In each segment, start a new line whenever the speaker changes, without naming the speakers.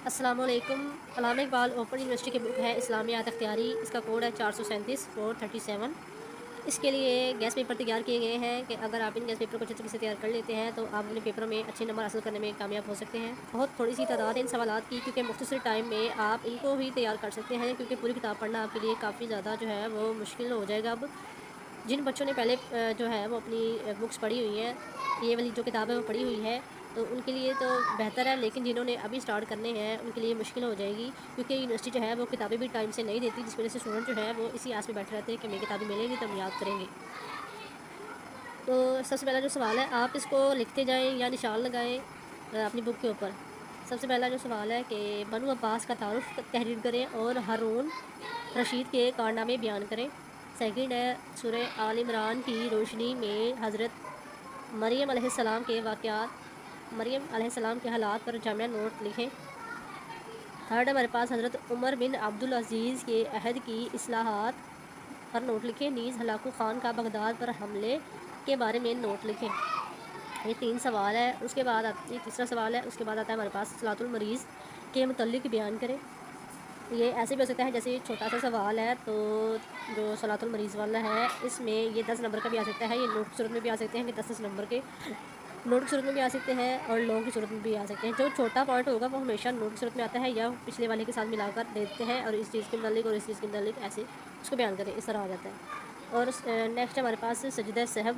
السلام علیکم۔ علامہ Iqbal open university کی بک ہے اسلامیات اختیاری، اس کا کوڈ ہے 437-437۔ اس کے لیے گیس پیپر تیار کیے گئے ہیں کہ اگر آپ ان گیس پیپر کو اچھے طریقے سے تیار کر لیتے ہیں تو آپ اپنے پیپروں میں اچھے نمبر حاصل کرنے میں کامیاب ہو سکتے ہیں۔ بہت تھوڑی سی تعداد ہے ان سوالات کی، کیونکہ مختصر ٹائم میں آپ ان کو بھی تیار کر سکتے ہیں، کیونکہ پوری کتاب پڑھنا آپ کے لیے کافی زیادہ جو ہے وہ مشکل ہو جائے گا۔ اب جن بچوں نے پہلے جو ہے وہ اپنی بکس پڑھی ہوئی ہیں، یہ والی جو کتاب ہے وہ پڑھی ہوئی ہے، تو ان کے لیے تو بہتر ہے، لیکن جنہوں نے ابھی سٹارٹ کرنے ہیں ان کے لیے مشکل ہو جائے گی، کیونکہ یونیورسٹی جو ہے وہ کتابیں بھی ٹائم سے نہیں دیتی، جس وجہ سے اسٹوڈنٹ جو ہے وہ اسی آس میں بیٹھے رہتے ہیں کہ ہمیں کتابیں ملیں گی تو ہم یاد کریں گے۔ تو سب سے پہلا جو سوال ہے، آپ اس کو لکھتے جائیں یا نشان لگائیں اپنی بک کے اوپر۔ سب سے پہلا جو سوال ہے کہ بنو عباس کا تعارف تحریر کریں اور ہارون رشید کے کارنامے بیان کریں۔ سیکنڈ ہے سورہ آل عمران کی روشنی میں حضرت مریم علیہ السلام کے واقعات، مریم علیہ السلام کے حالات پر جامع نوٹ لکھیں۔ تھرڈ ہمارے پاس حضرت عمر بن عبدالعزیز کے عہد کی اصلاحات پر نوٹ لکھیں، نیز ہلاکو خان کا بغداد پر حملے کے بارے میں نوٹ لکھیں۔ یہ 3 سوال ہے۔ اس کے بعد یہ تیسرا سوال ہے، اس کے بعد آتا ہے ہمارے پاس صلاۃ المریض کے متعلق بیان کریں۔ یہ ایسے بھی ہو سکتا ہے جیسے چھوٹا سا سوال ہے، تو جو صلاۃ المریض والا ہے اس میں یہ 10 نمبر کا بھی آ سکتا ہے، یہ نوٹ کی صورت میں بھی آ سکتے ہیں کہ 10 نمبر کے نوٹ کی صورت میں بھی آ سکتے ہیں اور لانگ کی صورت میں بھی آ سکتے ہیں۔ جو چھوٹا پوائنٹ ہوگا وہ ہمیشہ نوٹ کی صورت میں آتا ہے یا پچھلے والے کے ساتھ ملا کر دیتے ہیں، اور اس چیز کے متعلق اور اس چیز کے متعلق ایسے اس کو بیان کریں، اس طرح آ جاتا ہے۔ اور نیکسٹ ہمارے پاس سجدہ سہو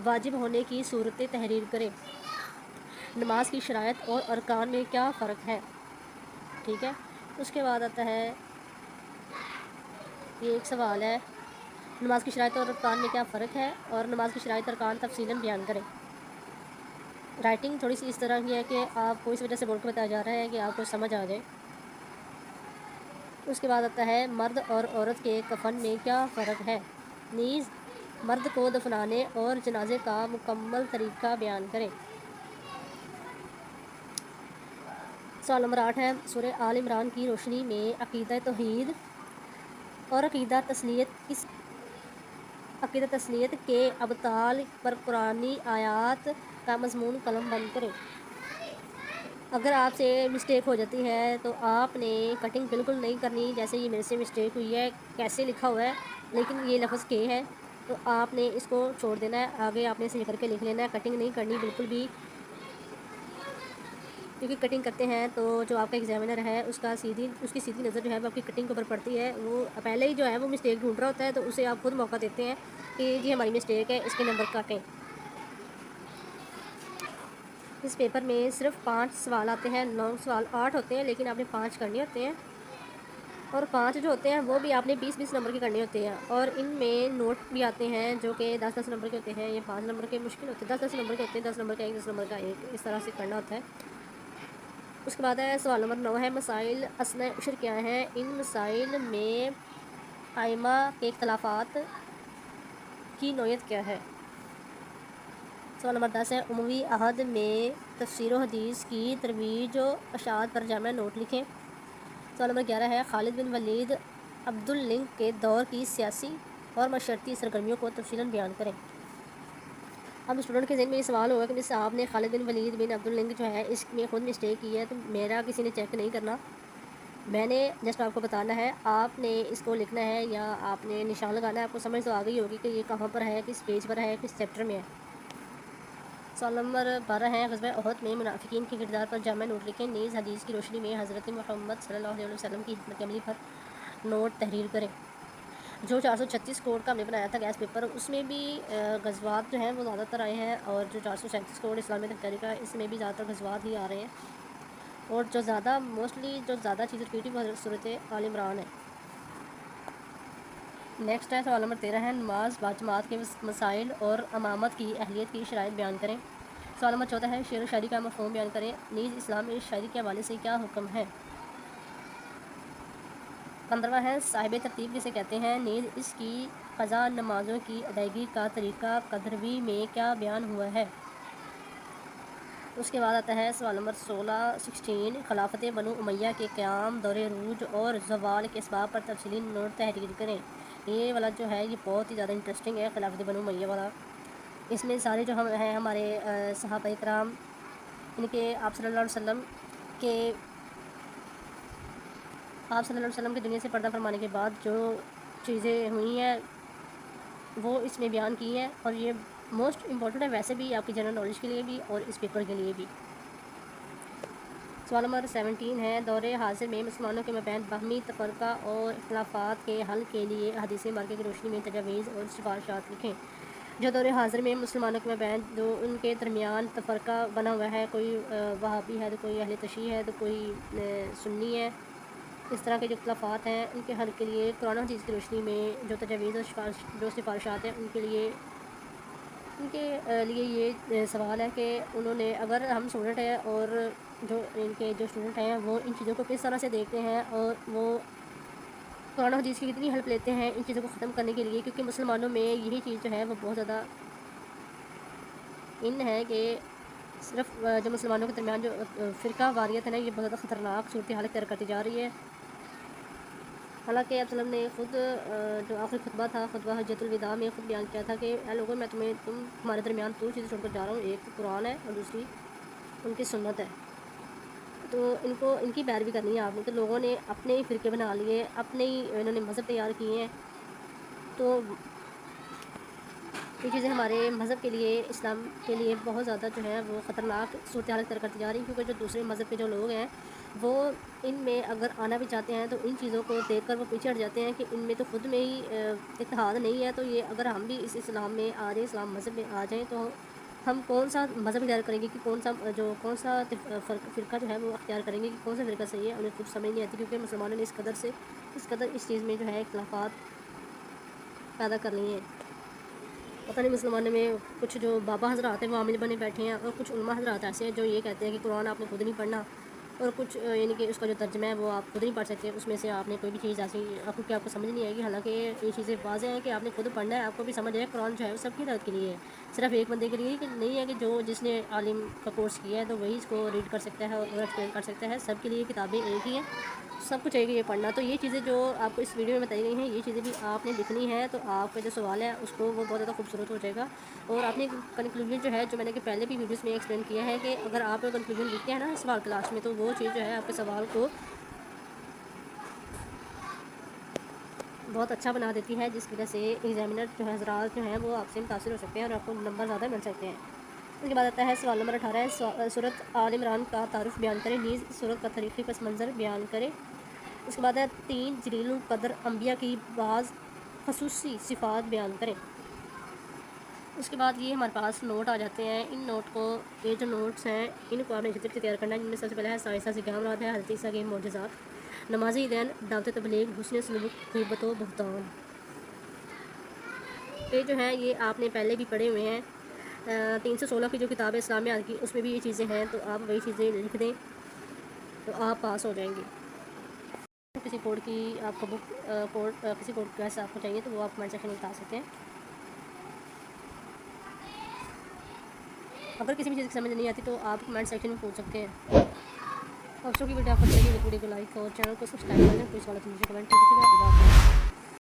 واجب ہونے کی صورتیں تحریر کریں۔ نماز کی شرائط اور ارکان میں کیا فرق ہے، ٹھیک ہے۔ اس کے بعد آتا ہے یہ ایک سوال ہے، نماز کی شرائط اور ارکان میں کیا فرق ہے، اور نماز کی شرائط اور ارکان تفصیلاً بیان کریں۔ رائٹنگ تھوڑی سی اس طرح کی ہے کہ آپ کو اس وجہ سے بول کے بتایا جا رہا ہے کہ آپ کو سمجھ آ جائے۔ اس کے بعد آتا ہے مرد اور عورت کے کفن میں کیا فرق ہے، نیز مرد کو دفنانے اور جنازے کا مکمل طریقہ بیان کریں۔ سوال نمبر 8 ہے، سورہ آل عمران کی روشنی میں عقیدہ توحید اور عقیدہ تسلیت کے ابطال پر قرآنی آیات کا مضمون قلم بند کریں۔ اگر آپ سے مسٹیک ہو جاتی ہے تو آپ نے کٹنگ بالکل نہیں کرنی، جیسے یہ میرے سے مسٹیک ہوئی ہے، کیسے لکھا ہوا ہے لیکن یہ لفظ کے ہے، تو آپ نے اس کو چھوڑ دینا ہے، آگے آپ نے صحیح کر کے لکھ لینا ہے، کٹنگ نہیں کرنی بالکل بھی، کیونکہ کٹنگ کرتے ہیں تو جو آپ کا ایگزامینر ہے اس کی سیدھی نظر جو ہے وہ آپ کی کٹنگ کے اوپر پڑتی ہے، وہ پہلے ہی جو ہے وہ مسٹیک ڈھونڈ رہا ہوتا ہے، تو اسے آپ خود موقع دیتے ہیں کہ جی ہماری مسٹیک ہے، اس کے نمبر کاٹیں۔ اس پیپر میں صرف 5 سوال آتے ہیں، لانگ سوال 8 ہوتے ہیں لیکن آپ نے 5 کرنے ہوتے ہیں، اور 5 جو ہوتے ہیں وہ بھی آپ نے 20-20 نمبر کے کرنے ہوتے ہیں، اور ان میں نوٹ بھی آتے ہیں جو کہ 10-10 نمبر کے ہوتے ہیں، یہ 5 نمبر کے مشکل ہوتے ہیں، 10-10 نمبر کے ہوتے ہیں، 10 نمبر کا ایک، 10 نمبر کا ایک، اس طرح سے کرنا ہوتا ہے۔ اس کے بعد ہے سوال نمبر 9 ہے، مسائل اثناء عشر کیا ہیں، ان مسائل میں ائمہ کے اختلافات کی نوعیت کیا ہے۔ سوال نمبر 10 ہے، اموی عہد میں تفسیر و حدیث کی ترویج و اشاعت پر جامع نوٹ لکھیں۔ سوال نمبر 11 ہے، خالد بن ولید عبداللنگ کے دور کی سیاسی اور معاشرتی سرگرمیوں کو تفصیلاً بیان کریں۔ اب اسٹوڈنٹ کے ذہن میں یہ سوال ہوگا کہ جیسے آپ نے خالد بن ولید بن عبداللنگ جو ہے اس میں خود مسٹیک کی ہے، تو میرا کسی نے چیک نہیں کرنا، میں نے جسٹ آپ کو بتانا ہے، آپ نے اس کو لکھنا ہے یا آپ نے نشان لگانا ہے، آپ کو سمجھ تو آ گئی ہوگی کہ یہ کہاں پر ہے، کس پیج پر ہے، کس چیپٹر میں ہے۔ سوال نمبر 12 ہے، غزوہ احد میں منافقین کے کردار پر جامع نوٹ لکھیں، نیز حدیث کی روشنی میں حضرت محمد صلی اللہ علیہ وسلم کی حکمت عملی پر نوٹ تحریر کریں۔ جو 436 کوڈ کا ہم نے بنایا تھا گیس پیپر، اس میں بھی غزوات جو ہیں وہ زیادہ تر آئے ہیں، اور جو 437 کوڈ اسلامی تحریک کا اس میں بھی زیادہ تر غزوات ہی آ رہے ہیں، اور جو زیادہ چیز ریپیٹ وہ حضرت صورت آل عمران ہے۔ نیکسٹ ہے سوال نمبر 13 ہے، نماز باجماعت کے مسائل اور امامت کی اہلیت کی شرائط بیان کریں۔ سوال نمبر 14 ہے، شعر و شاعری کا مفہوم بیان کریں، نیز اسلام میں شاعری کے حوالے سے کیا حکم ہے۔ 15واں ہے، صاحب ترتیب کسے کہتے ہیں، نیز اس کی قضا نمازوں کی ادائیگی کا طریقہ قدروی میں کیا بیان ہوا ہے۔ اس کے بعد آتا ہے سوال نمبر 16 خلافت بنو امیہ کے قیام، دور عروج اور زوال کے اسباب پر تفصیلی نوٹ تحریر کریں۔ یہ والا جو ہے یہ بہت ہی زیادہ انٹرسٹنگ ہے، خلافت بنو امیہ والا۔ اس میں سارے جو ہم ہیں ہمارے صحابہ کرام، ان کے آپ صلی اللہ علیہ وسلم کہ آپ صلی اللہ علیہ وسلم کی دنیا سے پردہ فرمانے کے بعد جو چیزیں ہوئی ہیں وہ اس میں بیان کی ہیں، اور یہ موسٹ امپورٹنٹ ہے ویسے بھی آپ کی جنرل نالج کے لیے بھی اور اس پیپر کے لیے بھی۔ سوال نمبر 17 ہے، دور حاضر میں مسلمانوں کے مابین باہمی تفرقہ اور اختلافات کے حل کے لیے حدیث مبارکہ کی روشنی میں تجاویز اور سفارشات لکھیں۔ جو دور حاضر میں مسلمانوں کے مابین جو ان کے درمیان تفرقہ بنا ہوا ہے، کوئی وہابی ہے تو کوئی اہل تشیع ہے تو کوئی سنی ہے، اس طرح کے جو اختلافات ہیں ان کے حل کے لیے قرآن و حدیث کی روشنی میں جو تجاویز اور جو سفارشات ہیں ان کے لیے یہ سوال ہے کہ انہوں نے، اگر ہم اسٹوڈنٹ ہیں اور جو ان کے جو اسٹوڈنٹ ہیں وہ ان چیزوں کو کس طرح سے دیکھتے ہیں اور وہ قرآن و حدیث کی کتنی ہیلپ لیتے ہیں ان چیزوں کو ختم کرنے کے لیے، کیونکہ مسلمانوں میں یہی چیز جو ہے وہ بہت زیادہ ہے کہ صرف جو مسلمانوں کے درمیان جو فرقہ واریت ہے نا، یہ بہت زیادہ خطرناک صورتحال اختیار کرتی جا رہی ہے۔ حالانکہ آپ وسلم نے خود جو آخری خطبہ تھا، خطبہ حجۃ الوداع میں خود بیان کیا تھا کہ اے لوگوں، میں تمہارے درمیان دو چیزیں چھوڑ کر جا رہا ہوں، ایک قرآن ہے اور دوسری ان کی سنت ہے۔ تو ان کی پیروی کرنی ہے آپ نے۔ تو لوگوں نے اپنے ہی فرقے بنا لیے، اپنے ہی انہوں نے مذہب تیار کیے ہیں، تو یہ چیزیں ہمارے مذہب کے لیے، اسلام کے لیے بہت زیادہ جو ہے وہ خطرناک صورتحال اختیار کرتی جا رہی ہیں، کیونکہ جو دوسرے مذہب کے جو لوگ ہیں وہ ان میں اگر آنا بھی چاہتے ہیں تو ان چیزوں کو دیکھ کر وہ پیچھے ہٹ جاتے ہیں کہ ان میں تو خود میں ہی اتحاد نہیں ہے، تو یہ اگر ہم بھی اس اسلام میں آ جائیں، اسلام مذہب میں آ جائیں، تو ہم کون سا مذہب اختیار کریں گے، کہ کون سا فرقہ جو ہے وہ اختیار کریں گے، کہ کون سا فرقہ صحیح ہے، انہیں کچھ سمجھ نہیں آتی، کیونکہ مسلمانوں نے اس قدر اس چیز میں جو ہے اختلافات پیدا کر لیے ہیں۔ پتہ نہیں مسلمانوں میں کچھ جو بابا حضرات ہیں وہ عامل بنے بیٹھے ہیں، اور کچھ علماء حضرات ایسے ہیں جو یہ کہتے ہیں کہ قرآن آپ نے خود نہیں پڑھنا، اور کچھ یعنی کہ اس کا جو ترجمہ ہے وہ آپ خود نہیں پڑھ سکتے، اس میں سے آپ نے کوئی بھی چیز ایسی آپ کو سمجھ نہیں آئے گی۔ حالانکہ یہ چیزیں واضح ہیں کہ آپ نے خود پڑھنا ہے، آپ کو بھی سمجھ آئے۔ قرآن جو ہے وہ سب کی ہدایت کے لیے ہے، صرف ایک بندے کے لیے نہیں ہے کہ جس نے عالم کا کورس کیا ہے تو وہی اس کو ریڈ کر سکتا ہے اور ایکسپلین کر سکتا ہے۔ سب کے لیے کتابیں ایک ہی ہیں، سب کچھ ایک ہی ہے پڑھنا۔ تو یہ چیزیں جو آپ کو اس ویڈیو میں بتائی گئی ہیں، یہ چیزیں بھی آپ نے لکھنی ہے، تو آپ کا جو سوال ہے اس کو وہ بہت زیادہ خوبصورت ہو جائے گا۔ اور آپ نے کنکلوژن جو ہے، جو میں نے پہلے بھی ویڈیوز میں ایکسپلین کیا ہے کہ اگر آپ کنکلوژن لکھتے ہیں نا سوال کلاس میں، تو وہ چیز جو ہے آپ کے سوال کو بہت اچھا بنا دیتی ہے، جس کی وجہ سے ایگزامینر جو ہے حضرات جو ہیں وہ آپ سے متاثر ہو سکتے ہیں اور آپ کو نمبر زیادہ مل سکتے ہیں۔ اس کے بعد آتا ہے سوال نمبر 18 ہے، سورۃ آل عمران کا تعارف بیان کریں، نیز سورت کا تاریخی پس منظر بیان کریں۔ اس کے بعد ہے 3 جلیل القدر انبیاء کی بعض خصوصی صفات بیان کریں۔ اس کے بعد یہ ہمارے پاس نوٹ آ جاتے ہیں، ان نوٹ کو، یہ جو نوٹس ہیں ان کو آپ نے اچھی طرح تیار کرنا ہے، جن میں سب سے پہلے ہے سائنسہ سے کیا مراد ہے، حضرت عیسیٰ کے معجزات، نماز عیدین، دعوت تبلیغ، حسن سلوک، غیبت و بہتان۔ یہ جو ہیں یہ آپ نے پہلے بھی پڑھے ہوئے ہیں، 316 کی جو کتاب ہے اسلام آج کی، اس میں بھی یہ چیزیں ہیں، تو آپ وہی چیزیں لکھ دیں تو آپ پاس ہو جائیں گے۔ کسی کوڈ کی آپ کو کسی کوڈ کا آپ کو چاہیے تو وہ آپ کمنٹ سیکشن میں بتا سکتے ہیں۔ اگر کسی بھی چیز کی سمجھ نہیں آتی تو آپ کمنٹ سیکشن میں پوچھ سکتے ہیں۔ اور کی ویڈیو آپ کو چاہیے، ویڈیو کو لائک اور چینل کو سبسکرائب کریں، کوئی سوال ہے تو مجھے کمنٹ کر دیجیے گا۔